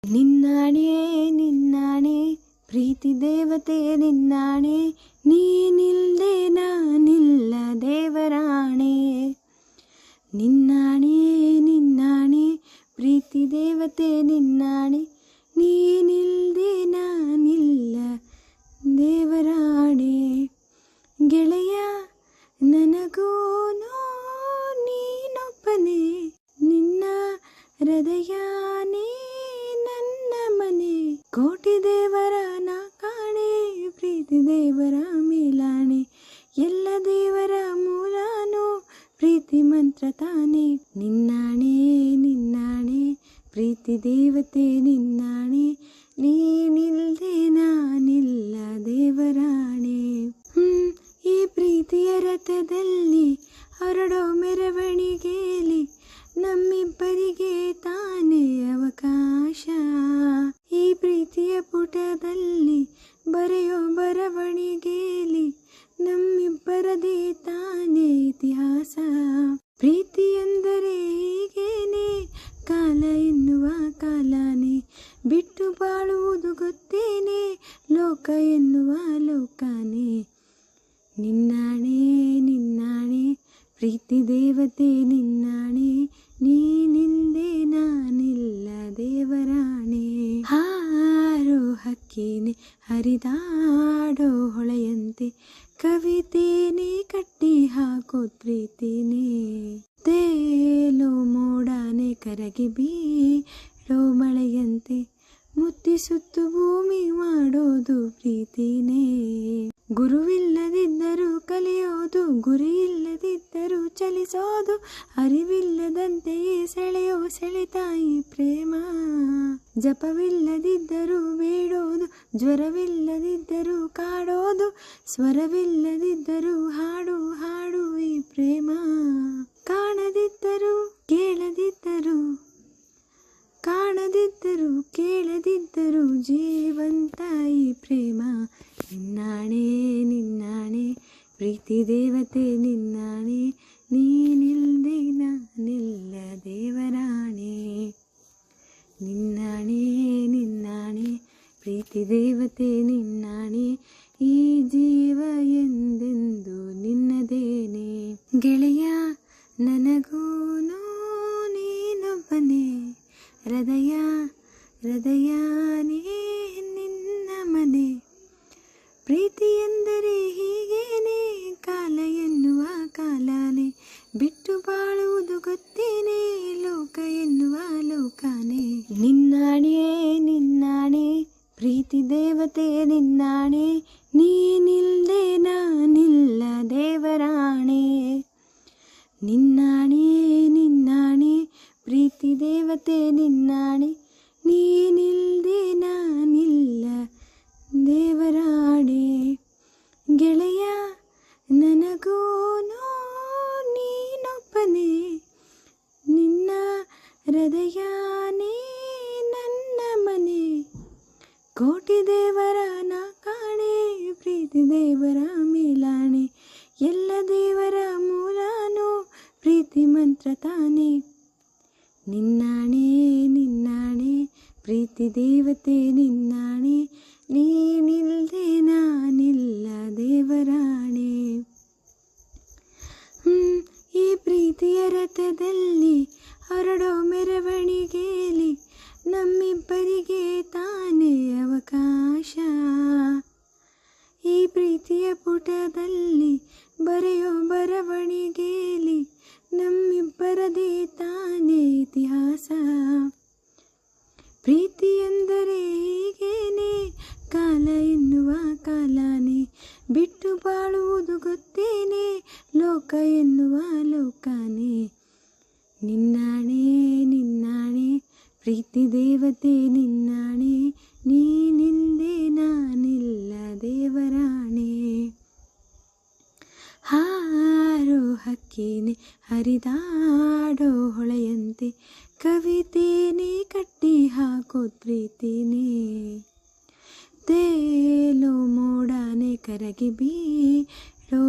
ನಿನ್ನಾಣೆ ನಿನ್ನಾಣೆ ಪ್ರೀತಿ ದೇವತೆ ನಿನ್ನಾಣೆ, ನೀನಿಲ್ದೆ ನಾನಿಲ್ಲ ದೇವರಾಣೆ. ನಿನ್ನಾಣೆ ನಿನ್ನಾಣೆ ಪ್ರೀತಿ ದೇವತೆ ನಿನ್ನಾಣೆ, ನೀನಿಲ್ದೆ ನಾನಿಲ್ಲ ದೇವರಾಣೆ. ಗೆಳೆಯ ನನಗೂನು ನೀನೊಬ್ಬನೇ, ನಿನ್ನ ಹೃದಯನೇ ನನ್ನ ಮನೆ. ಕೋಟಿ ದೇವರ ನಾ ಕಾಣೆ, ಪ್ರೀತಿ ದೇವರ ಮೇಲಾಣೆ. ಎಲ್ಲ ದೇವರ ಮೂಲಾನು ಪ್ರೀತಿ ಮಂತ್ರ ತಾನೆ. ನಿನ್ನಾಣೆ ನಿನ್ನಾಣೆ ಪ್ರೀತಿ ದೇವತೆ ನಿನ್ನಾಣೆ, ನೀನಿಲ್ದೆ ನಾನಿಲ್ಲ ದೇವರಾಣೆ. ಈ ಪ್ರೀತಿಯ ರಥದಲ್ಲಿ ಹೊರಡೋ ಮೆರವಣಿಗೆಯಲ್ಲಿ ನಮ್ಮಿಬ್ಬರಿಗೆ ತಾನೇ ಅವಕಾಶ. ಈ ಪ್ರೀತಿಯ ಪುಟದಲ್ಲಿ ಬರೆಯೋ ಬರವಣಿಗೆಯಲ್ಲಿ ನಮ್ಮಿಬ್ಬರದೇ ತಾನೇ ಇತಿಹಾಸ. ಪ್ರೀತಿ ಎಂದರೆ ಹೀಗೇನೆ, ಕಾಲ ಎನ್ನುವ ಕಾಲನೇ ಬಿಟ್ಟು ಬಾಳುವುದು ಗೊತ್ತೇನೆ, ಲೋಕ ಎನ್ನುವ ಲೋಕನೇ. ನಿನ್ನಾಣೆ ನಿನ್ನಾಣೆ ಪ್ರೀತಿ ದೇವತೆ ನಿನ್ನಾಣೆ, ನೀನಿಲ್ದೆ ನಾನಿಲ್ಲ ದೇವರಾಣೆ. ಹಾರೋ ಹಕ್ಕಿನೇ ಹರಿದಾಡೋ ಹೊಳೆಯಂತೆ, ಕವಿತೇನೆ ಕಟ್ಟಿ ಹಾಕೋ ಪ್ರೀತಿನೇ. ತೇಲೋ ಮೋಡಾನೆ ಕರಗಿ ಬೀಳೋ ಮಳೆಯಂತೆ, ಮುತ್ತಿ ಸುತ್ತು ಭೂಮಿ ಮಾಡೋದು ಪ್ರೀತಿನೇ. ಗುರುವಿಲ್ಲದಿದ್ದರೂ ಕಲಿಯೋದು, ಗುರಿ ಇಲ್ಲದಿದ್ದರೂ ಚಲಿಸೋದು, ಅರಿವಿಲ್ಲದಂತೆಯೇ ಸೆಳೆಯೋ ಸೆಳೆತಾಯಿ ಪ್ರೇಮ. ಜಪವಿಲ್ಲದಿದ್ದರೂ ಬೇಡೋದು, ಜ್ವರವಿಲ್ಲದಿದ್ದರೂ ಕಾಡೋದು, ಸ್ವರವಿಲ್ಲದಿದ್ದರೂ ಹಾಡು ಹಾಡು ಈ ಪ್ರೇಮ. ಕಾಣದಿದ್ದರೂ ಕೇಳದಿದ್ದರೂ, ಕಾಣದಿದ್ದರೂ ಕೇಳದಿದ್ದರೂ ಜೀವಂತ ಈ ಪ್ರೇಮ. ನಿನ್ನಾಣೆ ನಿನ್ನಾಣೆ ಪ್ರೀತಿ ದೇವತೆ ನಿನ್ನಾಣೆ, ನೀನಿಲ್ದೆ ನಾನಿಲ್ಲ ದೇವರಾಣೆ. ನಿನ್ನಾಣೆ ನಿನ್ನಾಣೆ ಪ್ರೀತಿ ದೇವತೆ ನಿನ್ನಾಣೆ, ಈ ಜೀವ ಎಂದೆಂದು ನಿನ್ನದೇನೆ. ಗೆಳೆಯ ನನಗೂನು ನೀನೊಬ್ಬನೇ, ಹೃದಯ ಹೃದಯನೇ ನಿನ್ನ ಮನೆ. ಪ್ರೀತಿ ಎಂದರೆ ಹೀಗೇನೆ, ಕಾಲ ಎನ್ನುವ ಕಾಲನೇ ಬಿಟ್ಟು ಬಾಳುವುದು ಗೊತ್ತೇನೆ, ಲೋಕ ಎನ್ನುವ ಲೋಕನೇ. ನಿನ್ನಾಣೆ ನಿನ್ನಾಣೆ ಪ್ರೀತಿ ದೇವತೆ ನಿನ್ನಾಣೆ, ನೀನಿಲ್ದೆ ನಾನಿಲ್ಲ ದೇವರಾಣೆ. ನಿನ್ನಾಣೆ ನಿನ್ನಾಣೆ ಪ್ರೀತಿ ದೇವತೆ ನಿನ್ನಾಣೆ, ನೀನಿಲ್ದೆ ನಾನಿಲ್ಲ ದೇವರಾಣೆ. ಗೆಳೆಯ ನನಗೂನು ನೀನೊಬ್ಬನೇ, ನಿನ್ನ ಹೃದಯನೇ ನನ್ನ ಮನೆ. ಕೋಟಿ ದೇವರ ನಾ ಕಾಣೆ, ಪ್ರೀತಿ ದೇವರ ಮೇಲಾಣೆ. ಎಲ್ಲ ದೇವರ ಮೂಲಾನು ಪ್ರೀತಿ ಮಂತ್ರ ತಾನೆ. ನಿನ್ನಾಣೆ ನಿನ್ನಾಣೆ ಪ್ರೀತಿ ದೇವತೆ ನಿನ್ನಾಣೆ, ನೀನಿಲ್ದೆ ನಾನಿಲ್ಲ ದೇವರಾಣೆ. ಈ ಪ್ರೀತಿಯ ರಥದಲ್ಲಿ ಹೊರಡೋ ಮೆರವಣಿಗೆಯಲ್ಲಿ ನಮ್ಮಿಬ್ಬರಿಗೆ ತಾನೇ ಅವಕಾಶ. ಈ ಪ್ರೀತಿಯ ಪುಟದಲ್ಲಿ ಬರೆಯೋ ಬರವಣಿಗೆಯಲ್ಲಿ ನಮ್ಮಿಬ್ಬರದೇ ತಾನೇ ಇತಿಹಾಸ. ಪ್ರೀತಿ ಎಂದರೆ ಹೀಗೇನೆ, ಕಾಲ ಎನ್ನುವ ಕಾಲನೇ ಬಿಟ್ಟು ಬಾಳುವುದು ಗೊತ್ತೇನೆ, ಲೋಕ ಎನ್ನುವ ಲೋಕನೇ. ನಿನ್ನಾಣೆ ನಿನ್ನಾಣೆ ಪ್ರೀತಿ ದೇವತೆ ನಿನ್ನಾಣೆ, ನೀನಿಲ್ದೆ ನಾನಿಲ್ಲ ದೇವರಾಣೆ. ಹಾರೋ ಹಕ್ಕಿನೇ ಹರಿದಾಡೋ ಹೊಳೆಯಂತೆ, ಕವಿತೇನೆ ಕಟ್ಟಿ ಹಾಕೋ ಪ್ರೀತಿನೇ. ತೇಲೋ ಮೋಡಾನೆ ಕರಗಿ ಬೀಳೋ